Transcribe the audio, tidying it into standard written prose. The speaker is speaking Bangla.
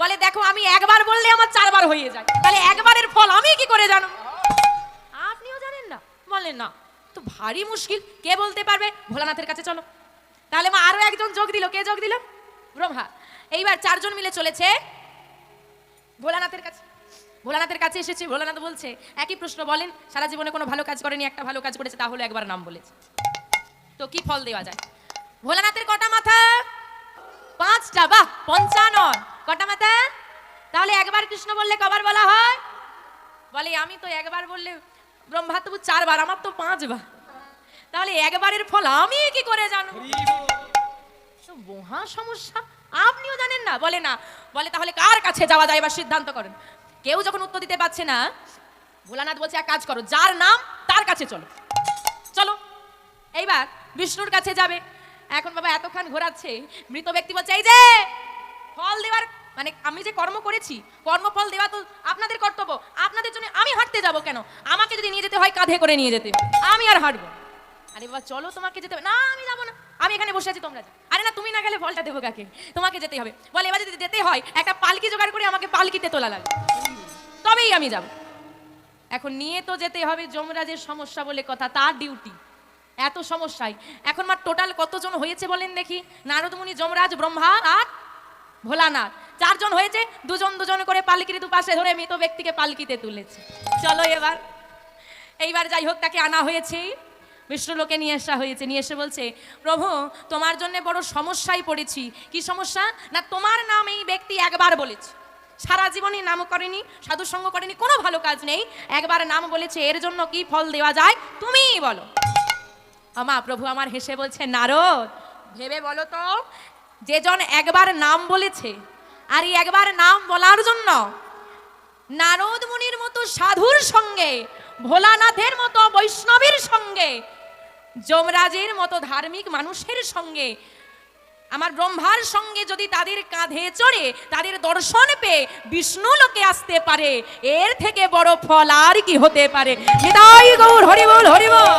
বলে দেখো আমি একবার বললে আমার 4 বার হয়ে যায়, তাহলে একবারের ফল আমি কি করে জানো? আপনিও জানেন না? বলেন না তো ভারী মুশকিল, কে বলতে পারবে? ভোলানাথের কাছে চলো। তাহলে মা আরো একজন যোগ দিল, কে যোগ দিল? ব্রহ্মা। এইবার 4 জন মিলে চলেছে ভোলানাথের কাছে। ভোলানাথের কাছে এসেছে, ভোলানাথ বলছে একই প্রশ্ন, বলেন সারা জীবনে কোনো ভালো কাজ করেনি, একটা ভালো কাজ করেছে, তাহলে একবার নাম বলেছে, তো কি ফল দেওয়া যায়? ভোলানাথের কটা মাথা? 5টা। বাহ, 55। কটা মাথা? তাহলে একবার কৃষ্ণ বললে কবার বলা হয়? বলে আমি তো একবার বললে ব্রহ্মা তবু 4 বার, আমার তো 5 বার, তাহলে একবারের ফল আমি কি করে জানো? মহা সমস্যা, আপনিও জানেন না? বলে না। বলে তাহলে কার কাছে যাওয়া যায়, এবার সিদ্ধান্ত করেন। কেউ যখন উত্তর দিতে পারছে না, ভোলানাথ বলছে এক কাজ করো, যার নাম তার কাছে চলো। চলো এইবার বিষ্ণুর কাছে যাবে। এখন বাবা এতক্ষণ ঘোরাচ্ছে, মৃত ব্যক্তি বলছে এই যে ফল দেওয়ার মানে আমি যে কর্ম করেছি, কর্মফল দেওয়া তো আপনাদের কর্তব্য, আপনাদের জন্য আমি হাঁটতে যাব কেন? আমাকে যদি নিয়ে যেতে হয় কাঁধে করে নিয়ে যেতে হবে, আমি আর হাঁটবো? আরে বাবা চলো, তোমাকে যেতে হবে। না আমি যাবো না, আমি এখানে বসে আছি, তোমরা যাও। আরে না, তুমি না গেলে ফলটা দেবো কাকে? তোমাকে যেতে হবে। বলে এবার যদি যেতে হয় একটা পালকি জোগাড় করে আমাকে পালকিতে তোলা লাগবে, তবেই আমি যাব। এখন নিয়ে তো যেতে হবে, যমরাজের সমস্যা বলে কথা, তার ডিউটি। এত সমস্যায় এখন মার টোটাল কতজন হয়েছে বলেন দেখি? নারদ মুনি, যমরাজ, ব্রহ্মা আর ভোলানাথ, 4 জন হয়েছে। দুজন দুজন করে পালকির দুপাশে ধরে মৃত ব্যক্তিকে পালকিতে তুলেছে। চলো এইবার যাই হোক, তাকে আনা হয়েছে, বিষ্ণুলোকে নিয়ে আসা হয়েছে। নিয়ে এসে বলছে প্রভু তোমার জন্য বড় সমস্যায় পড়েছি। কি সমস্যা? না তোমার নাম এই ব্যক্তি একবার বলেছে, সারা জীবনই নাম করেনি, সাধু সঙ্গ করেনি, কোনো ভালো কাজ নেই, একবার নাম বলেছে, এর জন্য কি ফল দেওয়া যায় তুমিই বলো। আমা প্রভু আমার হেসে বলছে নারদ ভেবে বলো তো, যে জন একবার নাম বলেছে, আর এই একবার নাম বলার জন্য নারদ মুনির মতো সাধুর সঙ্গে, ভোলানাথের মতো বৈষ্ণবের সঙ্গে, যমরাজের মতো ধার্মিক মানুষের সঙ্গে, আমার ব্রহ্মার সঙ্গে যদি তাদের কাঁধে চড়ে তাদের দর্শন পেয়ে বিষ্ণু লোকে আসতে পারে, এর থেকে বড় ফল আর কি হতে পারে? নিতাই গৌর হরি বল, হরি বল।